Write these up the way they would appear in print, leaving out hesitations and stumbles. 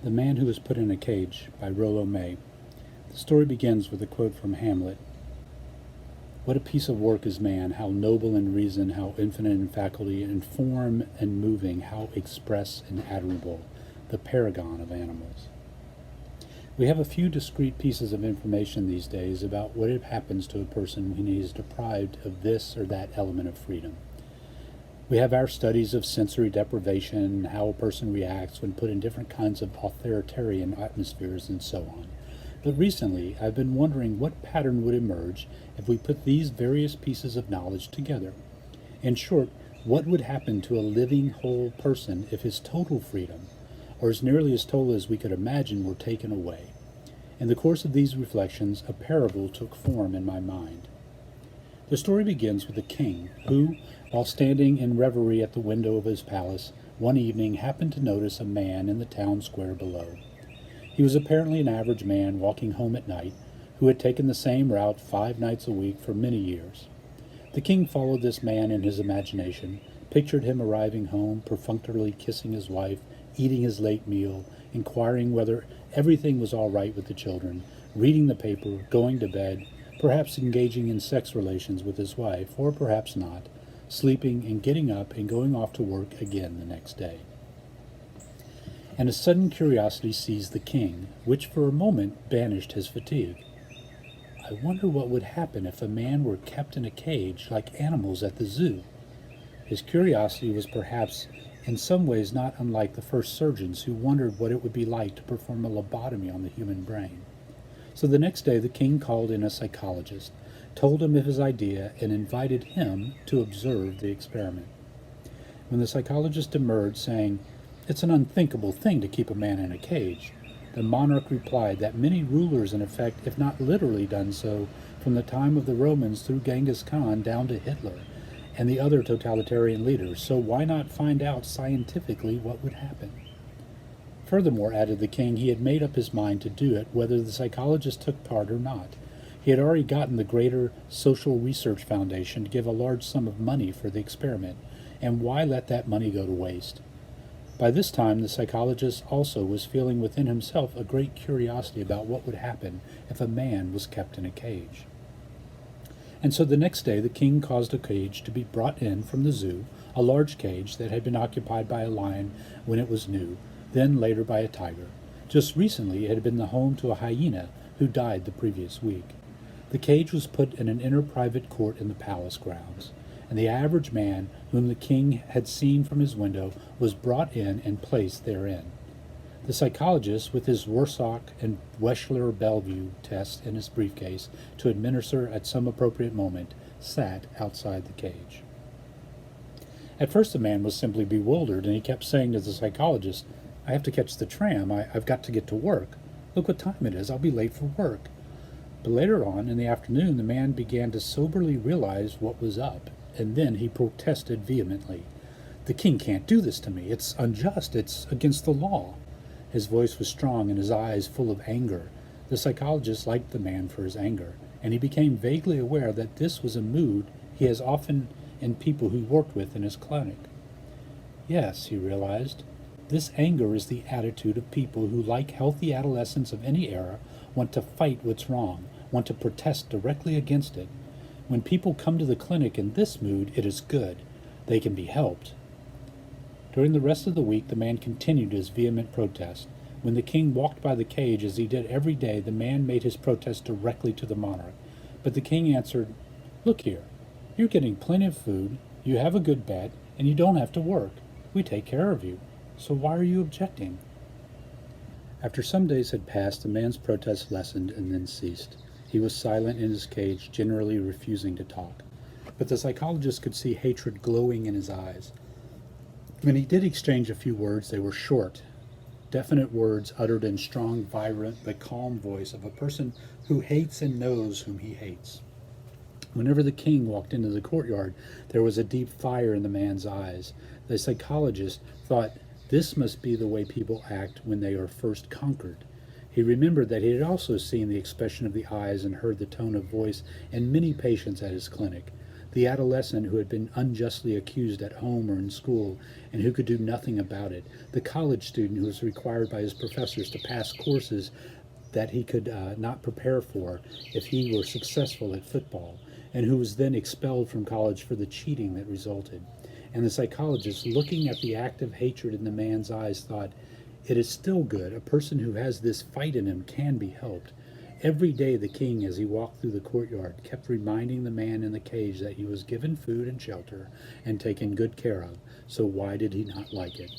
The Man Who Was Put in a Cage by Rollo May. The story begins with a quote from Hamlet. What a piece of work is man, how noble in reason, how infinite in faculty, in form and moving, how express and admirable, the paragon of animals. We have a few discrete pieces of information these days about what happens to a person when he is deprived of this or that element of freedom. We have our studies of sensory deprivation, how a person reacts when put in different kinds of authoritarian atmospheres, and so on. But recently, I've been wondering what pattern would emerge if we put these various pieces of knowledge together. In short, what would happen to a living, whole person if his total freedom, or as nearly as total as we could imagine, were taken away? In the course of these reflections, a parable took form in my mind. The story begins with a king who, while standing in reverie at the window of his palace, one evening happened to notice a man in the town square below. He was apparently an average man walking home at night, who had taken the same route 5 nights a week for many years. The king followed this man in his imagination, pictured him arriving home, perfunctorily kissing his wife, eating his late meal, inquiring whether everything was all right with the children, reading the paper, going to bed, perhaps engaging in sex relations with his wife, or perhaps not, sleeping and getting up and going off to work again the next day. And a sudden curiosity seized the king, which for a moment banished his fatigue. I wonder what would happen if a man were kept in a cage like animals at the zoo. His curiosity was perhaps in some ways not unlike the first surgeons who wondered what it would be like to perform a lobotomy on the human brain. So the next day the king called in a psychologist, told him of his idea, and invited him to observe the experiment. When the psychologist demurred, saying, "It's an unthinkable thing to keep a man in a cage," the monarch replied that many rulers, in effect, if not literally done so, from the time of the Romans through Genghis Khan down to Hitler and the other totalitarian leaders, so why not find out scientifically what would happen? Furthermore, added the king, he had made up his mind to do it, whether the psychologist took part or not. He had already gotten the Greater Social Research Foundation to give a large sum of money for the experiment, and why let that money go to waste? By this time, the psychologist also was feeling within himself a great curiosity about what would happen if a man was kept in a cage. And so the next day the king caused a cage to be brought in from the zoo, a large cage that had been occupied by a lion when it was new, then later by a tiger. Just recently it had been the home to a hyena who died the previous week. The cage was put in an inner private court in the palace grounds, and the average man whom the king had seen from his window was brought in and placed therein. The psychologist, with his Rorschach and Wechsler-Bellevue test in his briefcase to administer at some appropriate moment, sat outside the cage. At first the man was simply bewildered, and he kept saying to the psychologist, "I have to catch the tram. I've got to get to work. Look what time it is. I'll be late for work." But later on, in the afternoon, the man began to soberly realize what was up, and then he protested vehemently. "The king can't do this to me. It's unjust. It's against the law." His voice was strong and his eyes full of anger. The psychologist liked the man for his anger, and he became vaguely aware that this was a mood he has often in people he worked with in his clinic. Yes, he realized, this anger is the attitude of people who, like healthy adolescents of any era, want to fight what's wrong, want to protest directly against it. When people come to the clinic in this mood, it is good. They can be helped. During the rest of the week, the man continued his vehement protest. When the king walked by the cage, as he did every day, the man made his protest directly to the monarch. But the king answered, "Look here, you're getting plenty of food, you have a good bed, and you don't have to work. We take care of you. So why are you objecting?" After some days had passed, the man's protest lessened and then ceased. He was silent in his cage, generally refusing to talk. But the psychologist could see hatred glowing in his eyes. When he did exchange a few words, they were short, definite words uttered in strong, vibrant, but calm voice of a person who hates and knows whom he hates. Whenever the king walked into the courtyard, there was a deep fire in the man's eyes. The psychologist thought this must be the way people act when they are first conquered. He remembered that he had also seen the expression of the eyes and heard the tone of voice in many patients at his clinic. the adolescent who had been unjustly accused at home or in school and who could do nothing about it, the college student who was required by his professors to pass courses that he could not prepare for if he were successful at football, and who was then expelled from college for the cheating that resulted. And the psychologist, looking at the active hatred in the man's eyes, thought, "It is still good. A person who has this fight in him can be helped." Every day the king, as he walked through the courtyard, kept reminding the man in the cage that he was given food and shelter and taken good care of, so why did he not like it?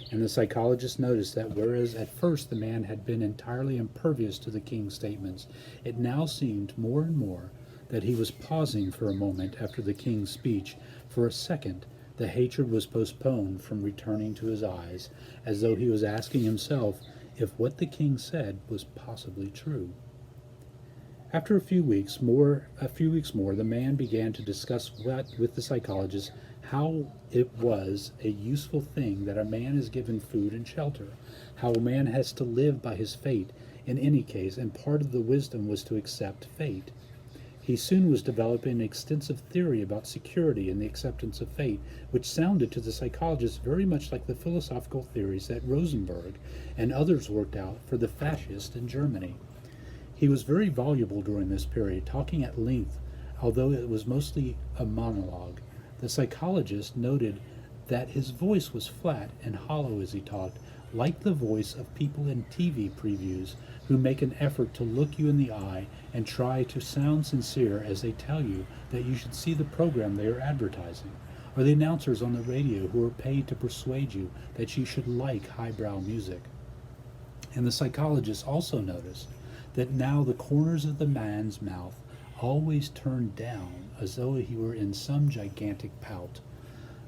And the psychologist noticed that whereas at first the man had been entirely impervious to the king's statements, it now seemed more and more that he was pausing for a moment after the king's speech. For a second, the hatred was postponed from returning to his eyes, as though he was asking himself if what the king said was possibly true. After a few weeks more, the man began to discuss with the psychologist how it was a useful thing that a man is given food and shelter, how a man has to live by his fate in any case, and part of the wisdom was to accept fate. He soon was developing an extensive theory about security and the acceptance of fate, which sounded to the psychologist very much like the philosophical theories that Rosenberg and others worked out for the fascists in Germany. He was very voluble during this period, talking at length, although it was mostly a monologue. The psychologist noted that his voice was flat and hollow as he talked, like the voice of people in TV previews who make an effort to look you in the eye and try to sound sincere as they tell you that you should see the program they are advertising, or the announcers on the radio who are paid to persuade you that you should like highbrow music. And the psychologist also noticed that now the corners of the man's mouth always turned down as though he were in some gigantic pout.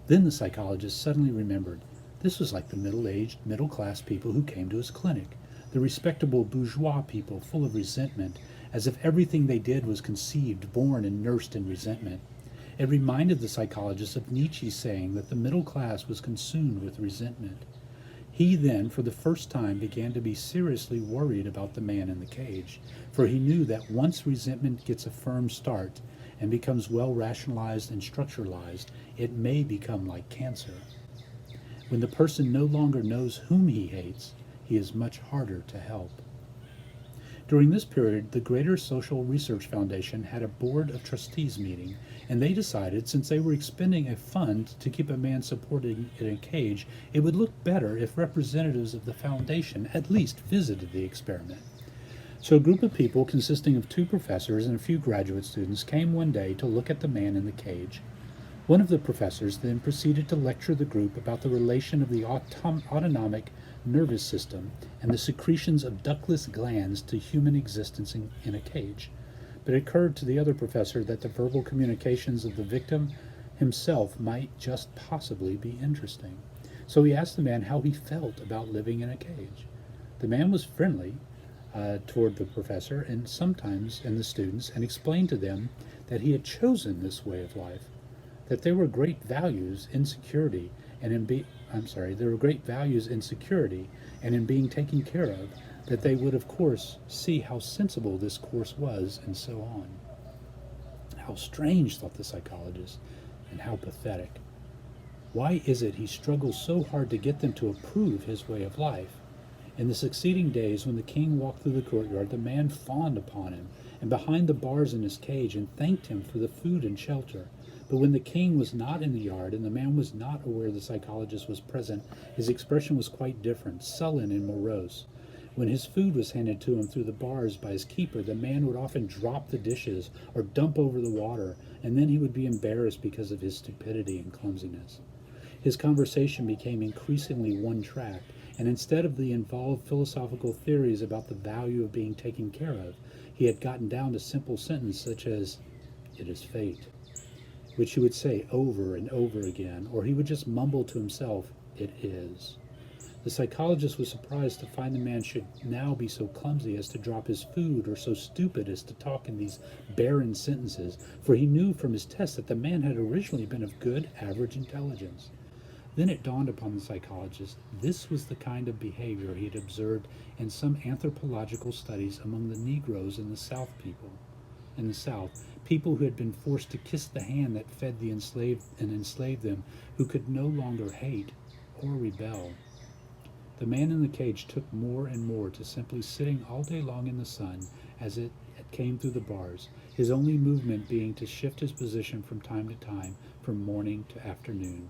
Then the psychologist suddenly remembered this was like the middle-aged, middle-class people who came to his clinic, the respectable bourgeois people full of resentment, as if everything they did was conceived, born, and nursed in resentment. It reminded the psychologist of Nietzsche's saying that the middle class was consumed with resentment. He then, for the first time, began to be seriously worried about the man in the cage, for he knew that once resentment gets a firm start and becomes well rationalized and structuralized, it may become like cancer. When the person no longer knows whom he hates, he is much harder to help. During this period, the Greater Social Research Foundation had a board of trustees meeting, and they decided, since they were expending a fund to keep a man supported in a cage, it would look better if representatives of the foundation at least visited the experiment. So a group of people consisting of 2 professors and a few graduate students came one day to look at the man in the cage. One of the professors then proceeded to lecture the group about the relation of the autonomic nervous system and the secretions of ductless glands to human existence in a cage. But it occurred to the other professor that the verbal communications of the victim himself might just possibly be interesting. So he asked the man how he felt about living in a cage. The man was friendly toward the professor and the students, and explained to them that he had chosen this way of life, that there were great values in security and in being taken care of, that they would of course see how sensible this course was, and so on. How strange, thought the psychologist, and how pathetic. Why is it he struggles so hard to get them to approve his way of life? In the succeeding days, when the king walked through the courtyard, the man fawned upon him and behind the bars in his cage and thanked him for the food and shelter. But when the king was not in the yard and the man was not aware the psychologist was present, his expression was quite different, sullen and morose. When his food was handed to him through the bars by his keeper, the man would often drop the dishes or dump over the water, and then he would be embarrassed because of his stupidity and clumsiness. His conversation became increasingly one-track, and instead of the involved philosophical theories about the value of being taken care of, he had gotten down to simple sentences such as, "It is fate," which he would say over and over again, or he would just mumble to himself, "It is." The psychologist was surprised to find the man should now be so clumsy as to drop his food, or so stupid as to talk in these barren sentences, for he knew from his test that the man had originally been of good, average intelligence. Then it dawned upon the psychologist this was the kind of behavior he had observed in some anthropological studies among the Negroes and the South people. in the South, people who had been forced to kiss the hand that fed the enslaved and enslaved them, who could no longer hate or rebel. The man in the cage took more and more to simply sitting all day long in the sun as it came through the bars, his only movement being to shift his position from time to time, from morning to afternoon.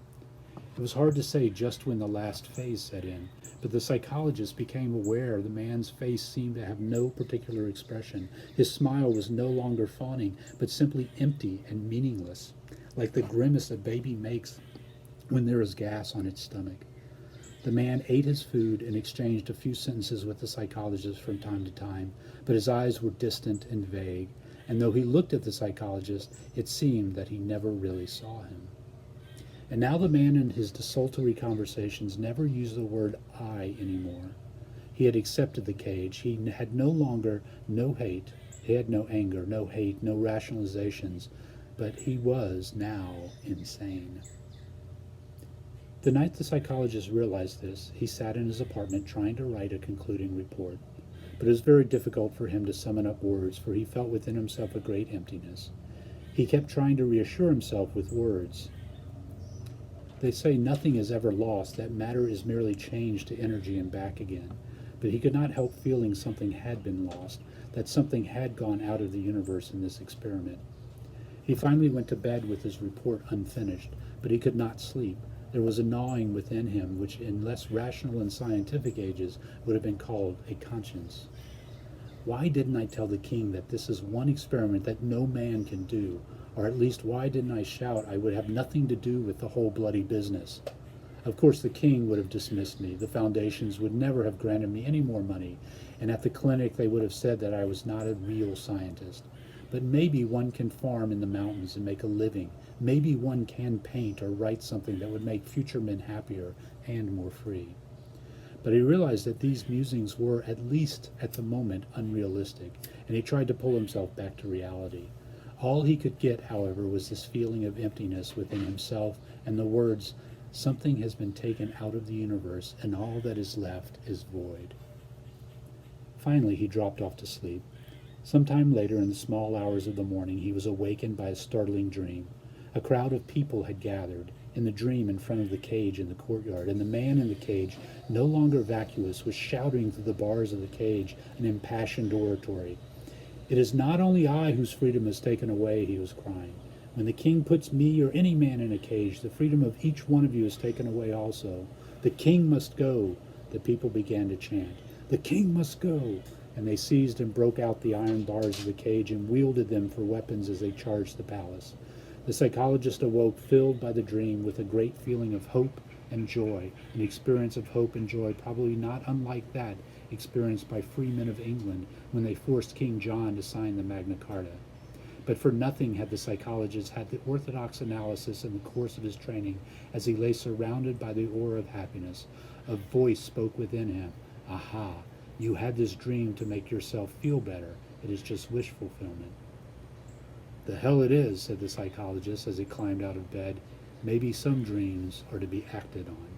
It was hard to say just when the last phase set in, but the psychologist became aware the man's face seemed to have no particular expression. His smile was no longer fawning, but simply empty and meaningless, like the grimace a baby makes when there is gas on its stomach. The man ate his food and exchanged a few sentences with the psychologist from time to time, but his eyes were distant and vague, and though he looked at the psychologist, it seemed that he never really saw him. And now the man in his desultory conversations never used the word I anymore. He had accepted the cage. He had no longer no hate. He had no anger, no hate, no rationalizations, but he was now insane. The night the psychologist realized this, he sat in his apartment trying to write a concluding report. But it was very difficult for him to summon up words, for he felt within himself a great emptiness. He kept trying to reassure himself with words. They say nothing is ever lost, that matter is merely changed to energy and back again. But he could not help feeling something had been lost, that something had gone out of the universe in this experiment. He finally went to bed with his report unfinished, but he could not sleep. There was a gnawing within him which in less rational and scientific ages would have been called a conscience. Why didn't I tell the king that this is one experiment that no man can do? Or at least why didn't I shout I would have nothing to do with the whole bloody business? Of course the king would have dismissed me. The foundations would never have granted me any more money, and at the clinic they would have said that I was not a real scientist. But maybe one can farm in the mountains and make a living. Maybe one can paint or write something that would make future men happier and more free. But he realized that these musings were, at least at the moment, unrealistic, and he tried to pull himself back to reality. All he could get, however, was this feeling of emptiness within himself and the words, "Something has been taken out of the universe, and all that is left is void." Finally, he dropped off to sleep. Sometime later, in the small hours of the morning, he was awakened by a startling dream. A crowd of people had gathered, in the dream in front of the cage in the courtyard, and the man in the cage, no longer vacuous, was shouting through the bars of the cage an impassioned oratory. "It is not only I whose freedom is taken away," he was crying. "When the king puts me or any man in a cage, the freedom of each one of you is taken away also. The king must go." The people began to chant, "The king must go," and they seized and broke out the iron bars of the cage and wielded them for weapons as they charged the palace. The psychologist awoke, filled by the dream with a great feeling of hope and joy, an experience of hope and joy probably not unlike that experienced by free men of England when they forced King John to sign the Magna Carta. But for nothing had the psychologist had the orthodox analysis in the course of his training. As he lay surrounded by the aura of happiness, a voice spoke within him. "Aha, you had this dream to make yourself feel better. It is just wish fulfillment." "The hell it is," said the psychologist as he climbed out of bed. "Maybe some dreams are to be acted on."